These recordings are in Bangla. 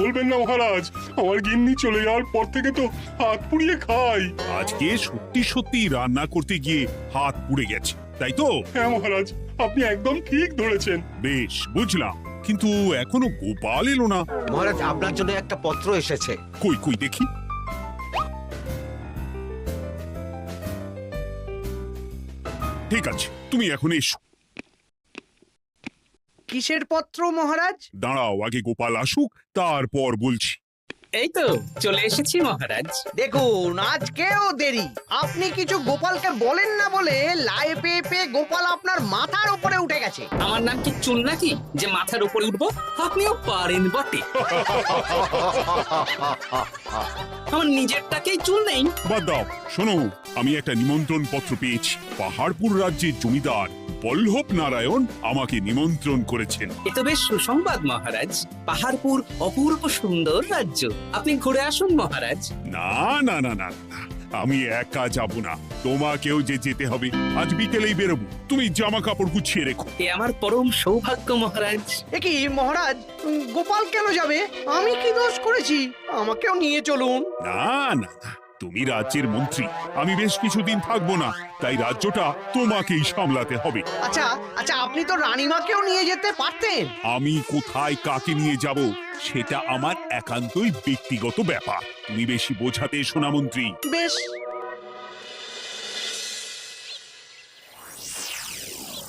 বলবেন না মহারাজ, আমার গিন্নি চলে যাওয়ার পর থেকে তো হাত পুড়িয়ে খাই। আজকে সত্যি সত্যি রান্না করতে গিয়ে হাত পুড়ে গেছে, তাই তো? হ্যাঁ মহারাজ, আপনি একদম ঠিক ধরেছেন। বেশ, বুঝলাম, কিন্তু এখনো গোপাল এলো না। মহারাজ, আপনার জন্য একটা পত্র এসেছে। কই কই দেখি। ঠিক আছে, তুমি এখন এসো। কিসের পত্র মহারাজ? দাঁড়াও, আগে গোপাল আসুক, তারপর বলছি। এই তো চলে এসেছি মহারাজ। দেখুন, আজকেও দেরি। আপনি কিছু গোপালকে বলেন না বলে লাই পেয়ে পেয়ে গোপাল আপনার মাথার উপরে উঠে গেছে। আমার নাম কি চুল নাকি যে মাথার উপরে উঠবো? আপনিও পারেন বটে। আমার নিজেরটাকেই চুল নেই। বাদ দাও, শোনো, আমি একটা নিমন্ত্রণ পত্র পেয়েছি। পাহাড়পুর রাজ্যের জমিদার বল্লভ নারায়ণ আমাকে নিমন্ত্রণ করেছেন। এ তো বেশ সুসংবাদ মহারাজ। পাহাড়পুর অপূর্ব সুন্দর রাজ্য, আপনি ঘুরে আসুন মহারাজ। না না না না না, আমি একা যাব না, তোমাকেও যে যেতে হবে। আজ বিকেলেই বেরোবো, তুমি জামা কাপড় গুছিয়ে রেখো। এ আমার পরম সৌভাগ্য মহারাজ। এ কি মহারাজ, গোপাল কেন যাবে? আমি কি দোষ করেছি? আমাকেও নিয়ে চলুন। না না না, তুমি রাজ্যের মন্ত্রী, আমি বেশ কিছুদিন থাকবো না, তাই রাজ্যটা তোমাকেই সামলাতে হবে। আচ্ছা আচ্ছা, আপনি তো রানীমাকেও নিয়ে যেতে পারতেন। আমি কোথায় কাকে নিয়ে যাব সেটা আমার একান্তই ব্যক্তিগত ব্যাপার। তুমি বেশি বোঝাতে এসো না মন্ত্রী। বেশ।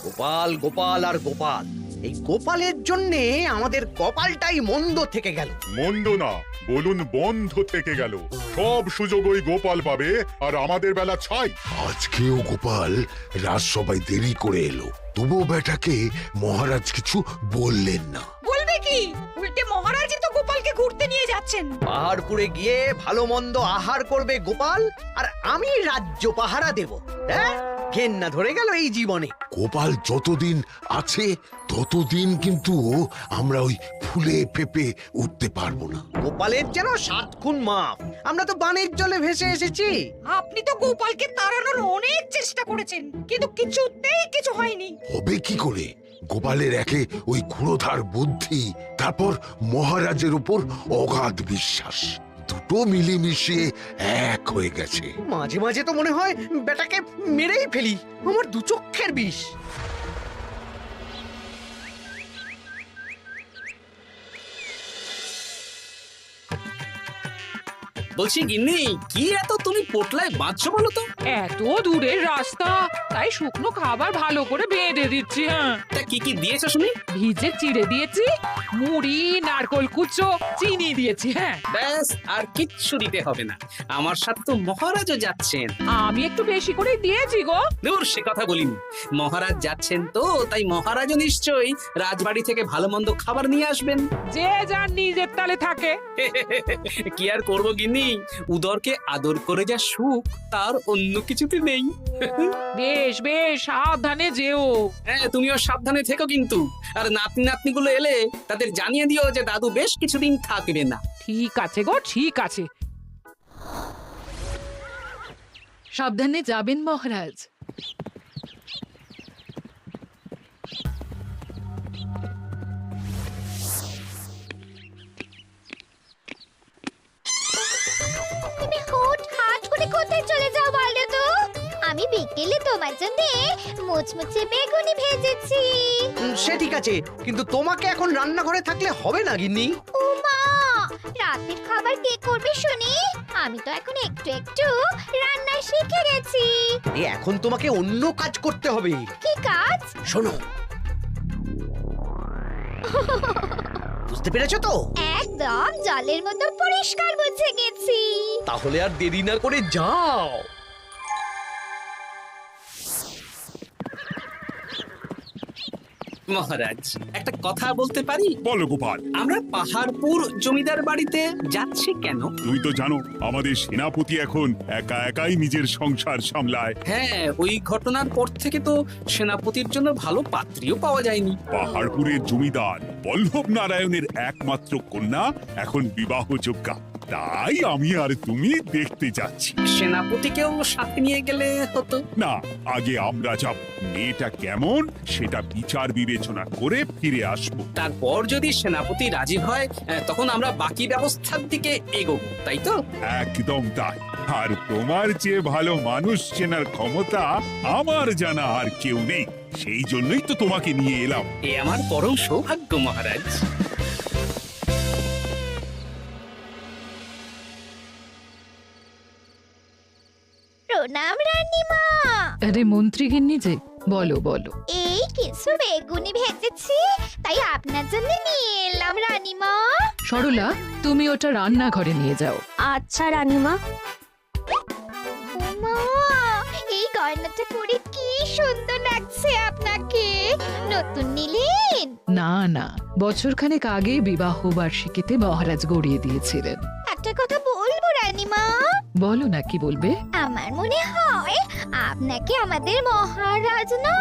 গোপাল গোপাল আর গোপাল, এই গোপালের জন্যে আমাদের কপালটাই মন্দ থেকে গেল। মন্দ না, বলুন বন্ধ থেকে গেল। সব সুযোগ ওই গোপাল পাবে, আর আমাদের বেলা ছাই। আজকেও গোপাল রাজসভায় দেরি করে এলো, তবুও বেটাকে মহারাজ কিছু বললেন না। বলবে কি? উল্টে মহারাজই তো গোপালকে ঘুরতে নিয়ে যাচ্ছেন। পাহাড়পুরে গিয়ে ভালো মন্দ আহার করবে গোপাল, আর আমি রাজ্য পাহারা দেব। হ্যাঁ, ঘেন্না ধরে গেল এই জীবনে। গোপাল যতদিন আছে ততদিন কিন্তু আমরা ওই ফুলে ফেপে উঠতে পারবো না। গোপালের যেন 7 খুন মাপ। আমরা তো বানের জলে ভেসে এসেছি। আপনি তো গোপালকে তাড়ানোর অনেক চেষ্টা করেছেন, কিন্তু কিছুতেই কিছু হয়নি। হবে কি করে? গোপালের একে ওই ক্ষুরোধার বুদ্ধি, তারপর মহারাজের উপর অগাধ বিশ্বাস, দুটো মিলেমিশে এক হয়ে গেছে। মাঝে মাঝে তো মনে হয় বেটাকে মেরেই ফেলি। আমার দু চক্ষের বিষ। বলছি গিন্নি, কি এত তুমি পোটলায় বাঁধছো বলো তো? এত দূরের রাস্তা, তাই শুকনো খাবার ভালো করে বেঁধে দিচ্ছি। হ্যাঁ, তা কি কি দিয়েছো শুনি? ভিজে চিড়ে দিয়েছি, মুড়ি, নারকোল কুচো, চিনি দিয়েছি। হ্যাঁ, ব্যাস, আর কিচ্ছু দিতে হবে না। আমার সাথে তো মহারাজও যাচ্ছেন। আমি একটু বেশি করে দিয়েছি গো। দূর, সে কথা বলিনি। মহারাজ যাচ্ছেন তো, তাই মহারাজও নিশ্চয়ই রাজবাড়ি থেকে ভালো মন্দ খাবার নিয়ে আসবেন। যে যার নিজের তালে থাকে। কি আর করবো গিন্নি, উদরকে আদর করে যা সুখ, তার অন্য কিছুতে নেই। বেশ বেশ, সাবধানে যেও। হ্যাঁ, তুমিও সাবধানে থেকো কিন্তু। আর নাতনি নাতনিগুলো এলে তাদের জানিয়ে দিও যে দাদু বেশ কিছুদিন থাকবে না। ঠিক আছে গো, ঠিক আছে। সাবধানে যাবেন মহারাজ। তুমি হুটহাট করে কোথায় চলে যাও বলো তো? আমি বিকেলে তোমার জন্য মুচমুচে বেগুনি ভেজেছি। সে ঠিক আছে, কিন্তু তোমাকে এখন রান্নাঘরে থাকলে হবে না গিন্নি। ও মা, রাতের খাবার কে করবে শুনি? আমি তো এখন একটু একটু রান্না শিখে গেছি। এখন তোমাকে অন্য কাজ করতে হবে। কি কাজ? শোনো, বুঝতে পেরেছো তো? একদম জলের মতো পরিষ্কার বুঝে গেছি। তাহলে আর দেরি না করে যাও। মহারাজ, একটা কথা বলতে পারি? বলো গোপাল। আমরা পাহাড়পুর জমিদার বাড়িতে যাচ্ছি কেন? তুমি তো জানো আমাদের সেনাপতি এখন একা একাই নিজের সংসার সামলায়। হ্যাঁ, ওই ঘটনার পর থেকে তো সেনাপতির জন্য ভালো পাত্রীও পাওয়া যায়নি। পাহাড়পুরের জমিদার বল্লভ নারায়ণের একমাত্র কন্যা এখন বিবাহযোগ্যা। তাই আমি আর তুমি দেখতে যাচ্ছি। সেনাপতিকেও সাথে নিয়ে গেলে হতো। না, আগে আমরা যাব, মেয়েটা কেমন সেটা বিচার বিবেচনা করে ফিরে আসবো। তারপর যদি সেনাপতি রাজি হয় তখন আমরা বাকি ব্যবস্থার দিকে এগোবো, তাই তো? একদম তাই। আর তোমার চেয়ে ভালো মানুষ চেনার ক্ষমতা আমার জানা আর কেউ নেই, সেই জন্যই তো তোমাকে নিয়ে এলাম। এ আমার পরম সৌভাগ্য মহারাজ। প্রণাম রানীমা। আরে মন্ত্রী গিন্নি যে, বলো বলো। এই কিছু বেগুনি ভেজেছি, তাই আপনার জন্য নিয়ে এলাম রানীমা। সরলা, তুমি ওটা রান্নাঘরে নিয়ে যাও। আচ্ছা রানীমা। ওমা, এই গয়নাটা পরে কি সুন্দর লাগছে আপনাকে। নতুন নিলেন? না না, বছরখানেক আগে বিবাহ বার্ষিকীতে মহারাজ গড়িয়ে দিয়েছিলেন। একটা কথা বলবো রানীমা? বলো না, কি বলবে? আমার মনে হয় আপনাকে আমাদের মহারাজ না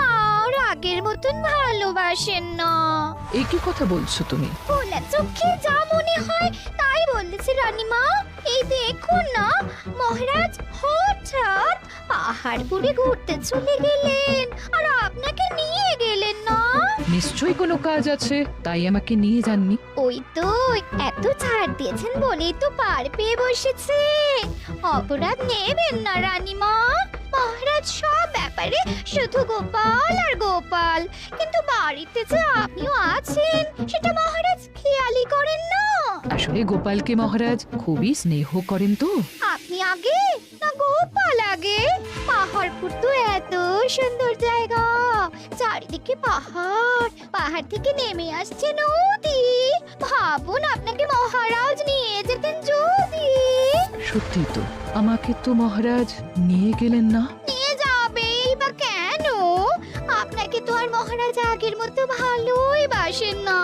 আর আগের মতন ভালোবাসেন না। এই কি কথা বলছো তুমি? খোলা চোখে যা মনে হয় তাই বলেছে রানীমা। এই দেখুন না, মহারাজ হঠাৎ পাহাড়পুরে ঘুরতে চলে গেলেন আর আপনাকে নিয়ে গেলেন না। নিশ্চয়ই কোনো কাজ আছে, তাই আমাকে নিয়ে যাননি। ওই তো, এত ছাড় দিয়েছেন বলেই তো পার পেয়ে বসেছে। অপরাধ নেবেন না রানীমা। মহারাজ সব ব্যাপারে শুধু গোপাল আর গোপাল, কিন্তু বাড়িতে যে আপনিও আছেন সেটা মহারাজ খেয়ালই করেন না। আসলে গোপালকে মহারাজ খুবই স্নেহ করেন তো। আপনি আগে না গোপাল আগে? পাহাড়পুর তো এত সুন্দর জায়গা, চারিদিকে পাহাড়, পাহাড় থেকে নেমে আসছে নদী। ভাবুন আপনাকে মহারাজ নিয়ে যেতেন যদি। সত্যি তো, আমাকে তো মহারাজ নিয়ে গেলেন না। নিয়ে যাবেই বা কেন? আপনাকে তো আর মহারাজ আগের মতো ভালোই বাসেন না।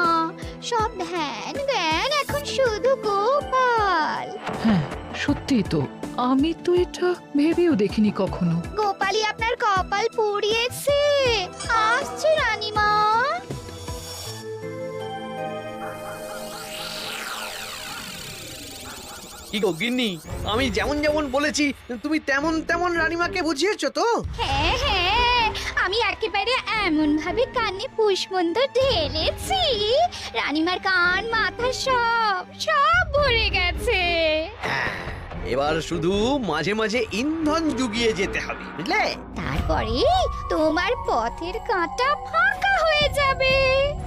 সব ধ্যান জ্ঞান এখন শুধু গোপাল। হ্যাঁ সত্যি তো, আমি তো এটা ভেবেও দেখিনি কখনো। গোপালই আপনার কপাল পুড়িয়েছে। আসছে রানীমা। কি গো গিন্নি, আমি যেমন যেমন বলেছি তুমি তেমন তেমন রানীমাকে বুঝিয়েছো তো? হ্যাঁ হ্যাঁ, আমি একেবারে এমন ভাবে কানে পুষ্পন্দ ঢেলেছি, রানীমার কান মাথা সব সব ভরে গেছে। হ্যাঁ, এবার শুধু মাঝে মাঝে ইন্ধন জুগিয়ে যেতে হবে, বুঝলে? তারপরে তোমার পথের কাঁটা ফাঁকা হয়ে যাবে।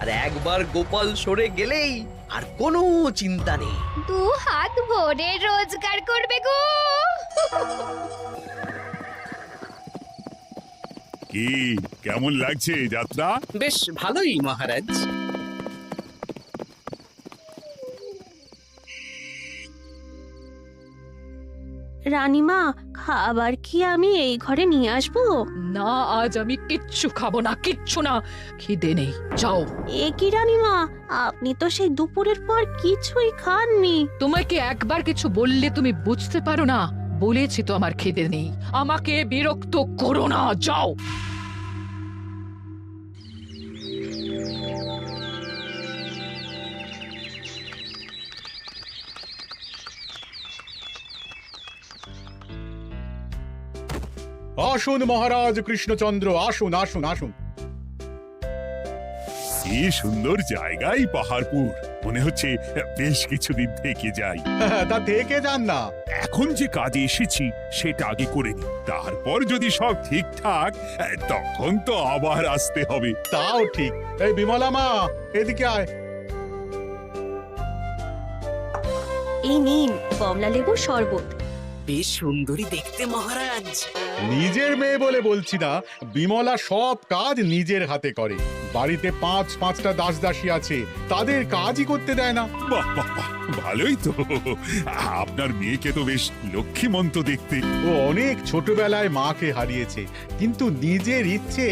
আর একবার গোপাল সরে গেলেই আর কোনো চিন্তা নেই। দু হাত ভরে রোজগার করবে গো। কি কেমন লাগছে যাত্রা? বেশ ভালোই মহারাজ। রানীমা, খাবার কি আমি এই ঘরে নিয়ে আসবো? না, আজ আমি কিচ্ছু খাবো না, কিচ্ছু না, খিদে নেই, যাও। এ কি রানীমা, আপনি তো সেই দুপুরের পর কিছুই খাননি। তোমাকে একবার কিছু বললে তুমি বুঝতে পারো না? বলেছি তো আমার খিদে নেই, আমাকে বিরক্ত করো না, যাও। আসুন মহারাজ কৃষ্ণচন্দ্র, আসুন আসুন আসুন। কি সুন্দর জায়গায় পাহাড়পুর, মনে হচ্ছে বেশ কিছুদিন থেকে যাই। তা থেকে যান না। এখন যে কাজে এসেছি সেটা আগে করে নি, তারপর যদি সব ঠিকঠাক, তখন তো আবার আসতে হবে। তাও ঠিক। এই বিমলা মা, এদিকে আয়। এই নিন কমলা লেবুর শরবত। বেশ সুন্দরী দেখতে মহারাজ। নিজের মেয়ে বলে বলছি না, বিমলা সব কাজ নিজের হাতে করে। বাড়িতে পাঁচটা দাস দাসী আছে, তাদের কাজই করতে দেয় না। বাহ বাহ বাহ, ভালোই তো। আপনার মেয়েকে তো বেশ লক্ষ্মীমন্ত দেখতে। ও অনেক ছোটবেলায় মাকে হারিয়েছে, কিন্তু নিজের ইচ্ছে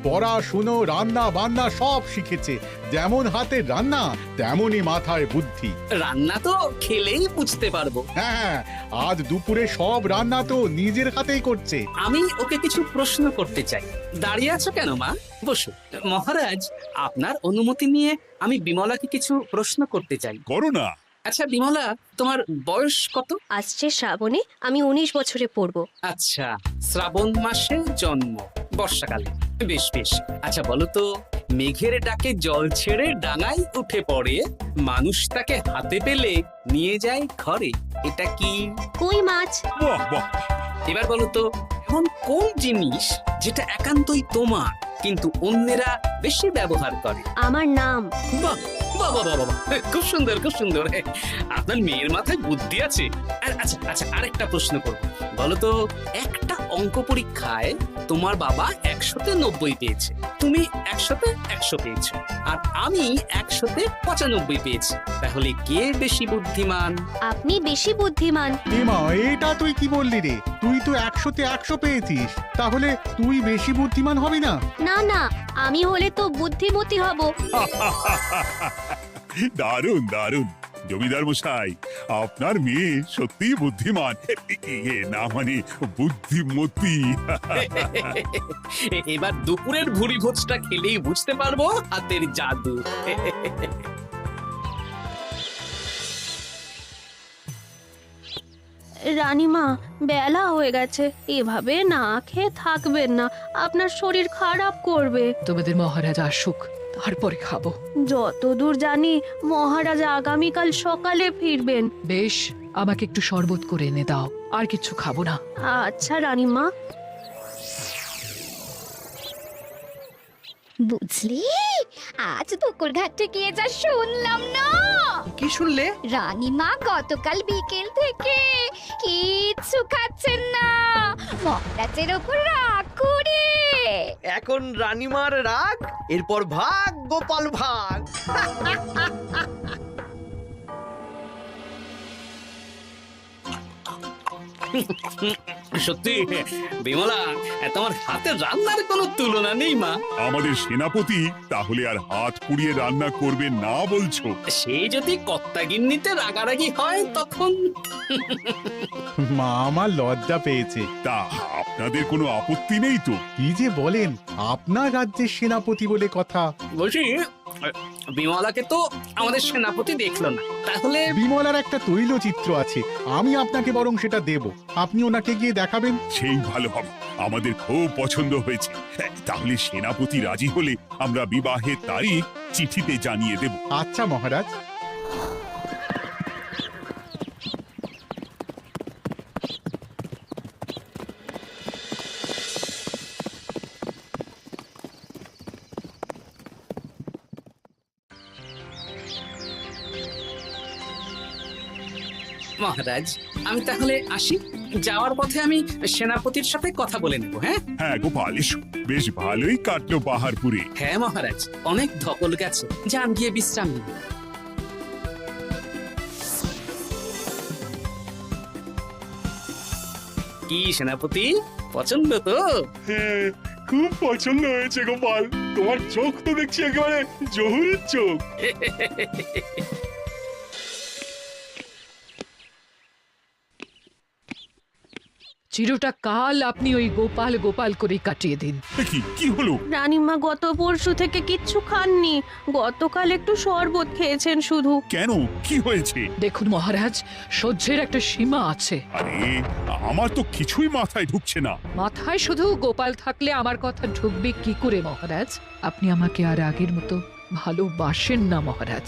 পড়াশুনো রান্না বান্না সব শিখেছে। যেমন হাতের রান্না তেমনই মাথায় বুদ্ধি। রান্না তো খেলেই বুঝতে পারবো। হ্যাঁ, আজ দুপুরে সব রান্না তো নিজের হাতেই করছে। আমি ওকে কিছু প্রশ্ন করতে চাই। দাঁড়িয়ে আছো কেন মা? বসো। মহারাজ, আপনার অনুমতি নিয়ে আমি বিমলাকে কিছু প্রশ্ন করতে চাই। করো না, আচ্ছা বিমলা, তোমার বয়স কত? আসছে শ্রাবণে আমি 19 বছরে পড়বো। আচ্ছা, শ্রাবণ মাসে জন্ম, বর্ষাকালে। বেশ বেশ। আচ্ছা বলো তো, মেঘের ডাকে জল ছেড়ে ডাঙায় উঠে পড়ে, মানুষ তাকে হাতে পেলে নিয়ে যায় ঘরে, এটা কি? কই মাছ। বাহ বাহ, এবার বলো তো, এমন কোন জিনিস যেটা একান্তই তোমার কিন্তু অন্যেরা বেশি ব্যবহার করে? আমার নাম। বাহ বাহ বাহ বাহ বাহ, খুব সুন্দর খুব সুন্দর। আপনার মেয়ের মাথায় বুদ্ধি আছে। আচ্ছা আচ্ছা, আরেকটা প্রশ্ন করব। বলো তো, একটা অঙ্ক পরীক্ষায় তোমার বাবা 100-তে 90 পেয়েছে, তুমি 100-তে 100 পেয়েছো, আর আমি 100-তে 95 পেয়েছি, তাহলে কে বেশি বুদ্ধিমান? আপনি বেশি বুদ্ধিমান। এমা, এটা তুই কি বললি রে? তুই তো 100-তে 100 পেয়েছিস, তাহলে তুই বেশি বুদ্ধিমান হবি না? না না, আমি হলে তো বুদ্ধিমতী হব। দারুণ দারুণ। জমিদার মশাই, আপনার মেয়ে সত্যি বুদ্ধিমান, না মানে বুদ্ধিমতী। এবার দুপুরের ভুরি ভোজটা খেলেই বুঝতে পারবো হাতের জাদু। রানীমা, বেলা হয়ে গেছে, এভাবে না খেয়ে থাকবেন না, আপনার শরীর খারাপ করবে। তোমাদের মহারাজ আসুক, তারপরে খাবো। যতদূর জানি মহারাজ আগামীকাল সকালে ফিরবেন। বেশ, আমাকে একটু শরবত করে এনে দাও, আর কিছু খাবো না। আচ্ছা রানীমা। বুঝলি, আজ পুকুর ঘাটে গিয়ে যা শুনলাম না। কি শুনলে? রানীমা গতকাল বিকেল থেকে কিচ্ছু খাচ্ছেন না, মহারাজের ওপর রাগ করে। এখন রানীমার রাগ, এরপর ভাগ গোপাল ভাগ। সত্যি বিমলা, তোমার হাতের রান্নার কোনো তুলনা নেই মা। আমাদের সেনাপতি তাহলে আর হাত পুড়িয়ে রান্না করবে না বলছো? সে যদি কর্তাগিন্নিতে রাগারাগি হয় তখন। মা আমার লজ্জা পেয়েছে। তা আপনাদের কোনো আপত্তি নেই তো? কি যে বলেন, আপনার রাজ্যের সেনাপতি বলে কথা। বলছি, বিমলাকে তো আমাদের সেনাপতি দেখলো না, তাহলে? বিমলার একটা তৈলচিত্র আছে, আমি আপনাকে বরং সেটা দেব, আপনি ওনাকে গিয়ে দেখাবেন। সেই ভালো হবে, আমাদের খুব পছন্দ হয়েছে। তাহলে সেনাপতি রাজি হলে আমরা বিবাহের তারিখ চিঠিতে জানিয়ে দেব। আচ্ছা মহারাজ। মহারাজ, আমি তাহলে আসি। যাওয়ার পথে আমি সেনাপতির সাথে কথা বলে নেব। হ্যাঁ হ্যাঁ গোপাল, এসো। বেশ ভালোই কাটলো পাহাড়পুরে। হ্যাঁ মহারাজ, অনেক ধকল গেছে, যান গিয়ে বিশ্রাম নিন। কি সেনাপতি, পছন্দ তো? হ্যাঁ, খুব পছন্দ হয়েছে গোপাল। তোমার চোখ তো দেখছি একেবারে জহুরের চোখ। চিরটা কাল আপনি ওই গোপাল গোপাল করে কাটিয়ে দিন। কি হলো? রানীমা গত পরশু থেকে কিচ্ছু খাননি, গতকাল একটু শরবত খেয়েছেন শুধু। কেন, কি হয়েছে? দেখুন মহারাজ, সহ্যের একটা সীমা আছে। আরে, আমার তো কিছুই মাথায় ঢুকছে না। মাথায় শুধু গোপাল থাকলে আমার কথা ঢুকবে কি করে মহারাজ? আপনি আমাকে আর আগের মতো ভালোবাসেন না মহারাজ।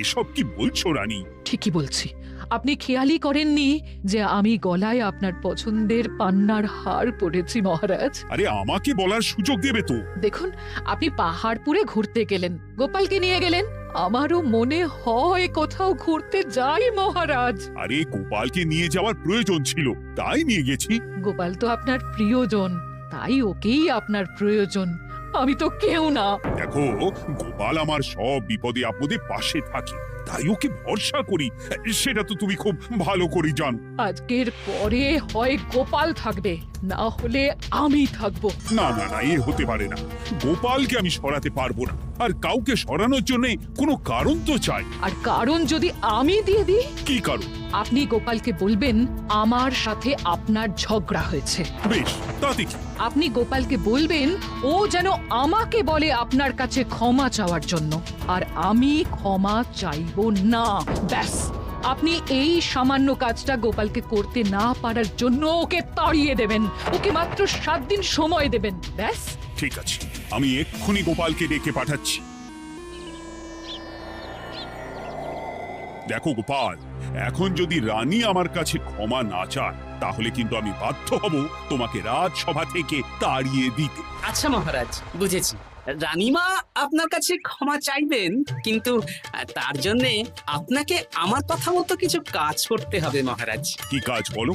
এসব কি বলছো রানী? ঠিকই বলছি। আপনি খেয়ালই করেননি যে আমি গলায় আপনার পছন্দের পান্নার হার পরেছি মহারাজ? আরে, আমাকে বলার সুযোগ দেবে তো। দেখুন, আপনি পাহাড়পুরে ঘুরতে গেলেন, গোপালকে নিয়ে গেলেন, আমারও মনে হয় কোথাও ঘুরতে যাই মহারাজ। আরে, গোপালকে নিয়ে যাওয়ার প্রয়োজন ছিল, তাই নিয়ে গেছি। গোপাল তো আপনার প্রিয়জন, তাই ওকেই আপনার প্রয়োজন, আমি তো কেউ না। দেখো, গোপাল আমার সব বিপদে আপদে পাশে থাকে, তাই ওকে ভরসা করি, সেটা তো তুমি খুব ভালো করে জানো। আজকের পরে হয় গোপাল থাকবে, না হলে আমি থাকবো। না না না, এ হতে পারে না। গোপালকে আমি সরাতে পারবো না, আর কাউকে সরানোর জন্য কোনো কারণ তো চাই। আর কারণ যদি আমি দিয়ে দিই? কি কারণ? আপনি গোপালকে বলবেন আমার সাথে আপনার ঝগড়া হয়েছে। বেশ, তাতে কি? আপনি গোপালকে বলবেন ও যেন আমাকে বলে আপনার কাছে ক্ষমা চাওয়ার জন্য, আর আমি ক্ষমা চাইবো না। ব্যাস, আপনি এই সামান্য কাজটা গোপালকে করতে না পারার জন্য ওকে তাড়িয়ে দেবেন, ওকে মাত্র 7 দিন সময় দেবেন, ব্যাস। ঠিক আছে, আমি এক্ষুনি গোপালকে ডেকে পাঠাচ্ছি। দেখো গোপাল, এখন যদি রানী আমার কাছে ক্ষমা না চায় তাহলে কিন্তু আমি বাধ্য হব তোমাকে রাজসভা থেকে তাড়িয়ে দিতে। আচ্ছা মহারাজ, বুঝেছি। রানীমা আপনার কাছে ক্ষমা চাইবেন, কিন্তু তার জন্যে আপনাকে আমার কথা মতো কিছু কাজ করতে হবে মহারাজ। কি কাজ বলো?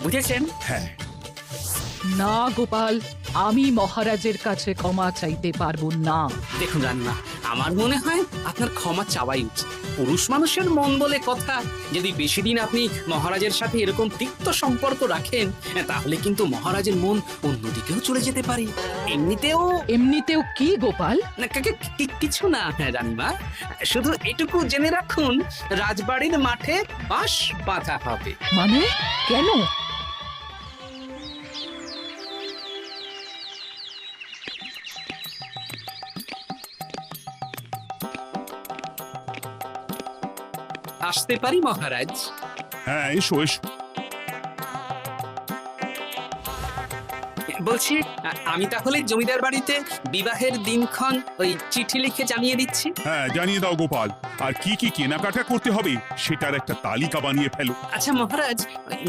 বুঝেছেন? হ্যাঁ। না গোপাল, আমি মহারাজের কাছে ক্ষমা চাইতে পারবো না। দেখুন রানীমা, আমার মনে হয় আপনার ক্ষমা চাওয়াই উচিত। পুরুষ মানুষের মন বলে কথা, যদি বেশি দিন আপনি মহারাজের সাথে এরকম তিক্ত সম্পর্ক রাখেন তাহলে কিন্তু মহারাজের মন অন্যদিকেও চলে যেতে পারে। এমনিতেও কি গোপাল? কিছু না রানীমা, শুধু এটুকু জেনে রাখুন, রাজবাড়ির মাঠে বাঁশ বাঁধা হবে। মানে কেন? আসতে পারি মহারাজ? হ্যাঁ, এসো এসো। বলছি, আমি তাহলে জমিদার বাড়িতে বিবাহের দিনক্ষণ ওই চিঠি লিখে জানিয়ে দিচ্ছি। হ্যাঁ, জানিয়ে দাও গোপাল। আর কি কি কেনাকাটা করতে হবে সেটার একটা তালিকা বানিয়ে ফেলো। আচ্ছা মহারাজ,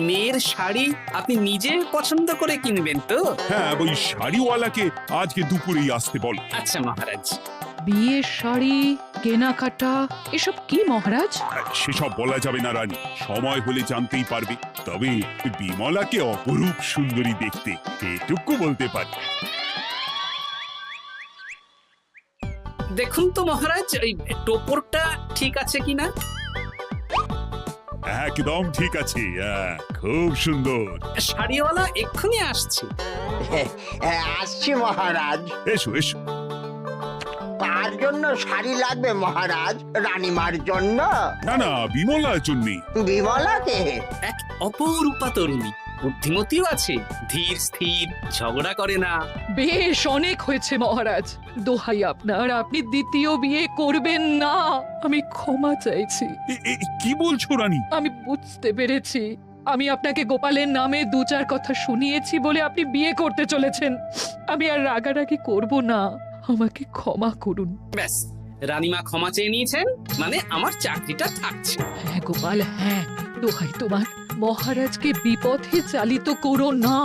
মেয়ের শাড়ি আপনি নিজে পছন্দ করে কিনবেন তো? হ্যাঁ, ওই শাড়িওয়ালাকে আজকে দুপুরেই আসতে বলো। আচ্ছা মহারাজ। বিয়ের শাড়ি, কেনাকাটা, এসব কি মহারাজ? সেসব বলা যাবে না রানী, সময় হলে জানতেই পারবে। তবে বিমলাকে অপরূপ সুন্দরী দেখতে, এটুকু বলতে পারি। দেখুন তো মহারাজ, ওই টোপরটা ঠিক আছে কিনা? একদম ঠিক আছে, খুব সুন্দর। শাড়িওয়ালা এক্ষুনি আসছে। আসছি মহারাজ। এসো এসো। কার জন্য শাড়ি লাগবে মহারাজ? রানীমার জন্য? না না, বিমলার জন্য। বিমলাকে? এক অপরূপা তরুণী, বুদ্ধিমতীও আছে, ধীর স্থির, ঝগড়া করে না। বেশ, অনেক হয়েছে মহারাজ, দোহাই আপনার, আপনি দ্বিতীয় বিয়ে করবেন না। আমি ক্ষমা চাইছি। কি বলছো রানী? আমি বুঝতে পেরেছি, আমি আপনাকে গোপালের নামে 2-4 কথা শুনিয়েছি বলে আপনি বিয়ে করতে চলেছেন। আমি আর রাগারাগি করব না, আমাকে ক্ষমা করুন। ব্যাস, রানীমা ক্ষমা চেয়ে নিয়েছেন, মানে আমার চাকরিটা থাকছে। হ্যাঁ গোপাল, হ্যাঁ, দোহাই তোমার, মহারাজকে বিপথে চালিত করো না।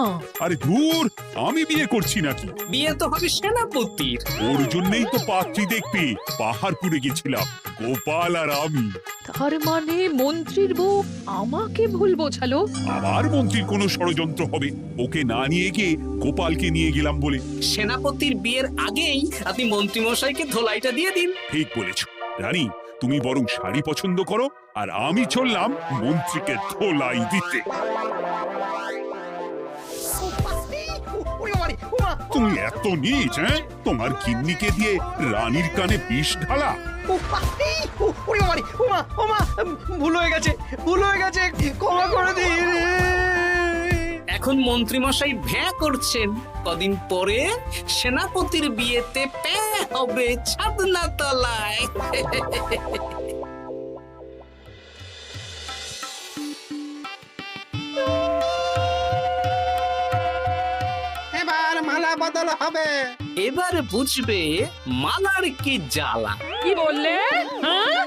আরে দূর, আমি বিয়ে করছি নাকি? বিয়ে তো হবে সেনাপতির। ওর জন্যই তো পাত্রী দেখতে পাহাড়পুরে গেছিলাম, গোপাল আর আমি। তার মানে মন্ত্রীর বউ আমাকে ভুল বোঝালো? আবার মন্ত্রীর কোনো ষড়যন্ত্র হবে, ওকে না নিয়ে গিয়ে গোপালকে নিয়ে গেলাম বলে। সেনাপতির বিয়ের আগেই আপনি মন্ত্রী মশাইকে ধোলাইটা দিয়ে দিন। ঠিক বলেছ রানী, তুমি বরং শাড়ি পছন্দ করো, আর আমি চললাম মন্ত্রীকে ধোলাই দিতে। তুমি এত নীচ, হ্যাঁ? তোমার কিন্নিকে দিয়ে রানীর কানে বিষ ঢালা। ভুল হয়ে গেছে, ভুল হয়ে গেছে, ক্ষমা করে দিন। এখন মন্ত্রী মশাই ভ্যাঁ করছেন, কদিন পরে সেনাপতির বিয়েতে প্যাঁ হবে ছাদনা তলায়। এবার মালা বদল হবে। এবার বুঝবে মালার কি জ্বালা। কি বললে? হ্যাঁ?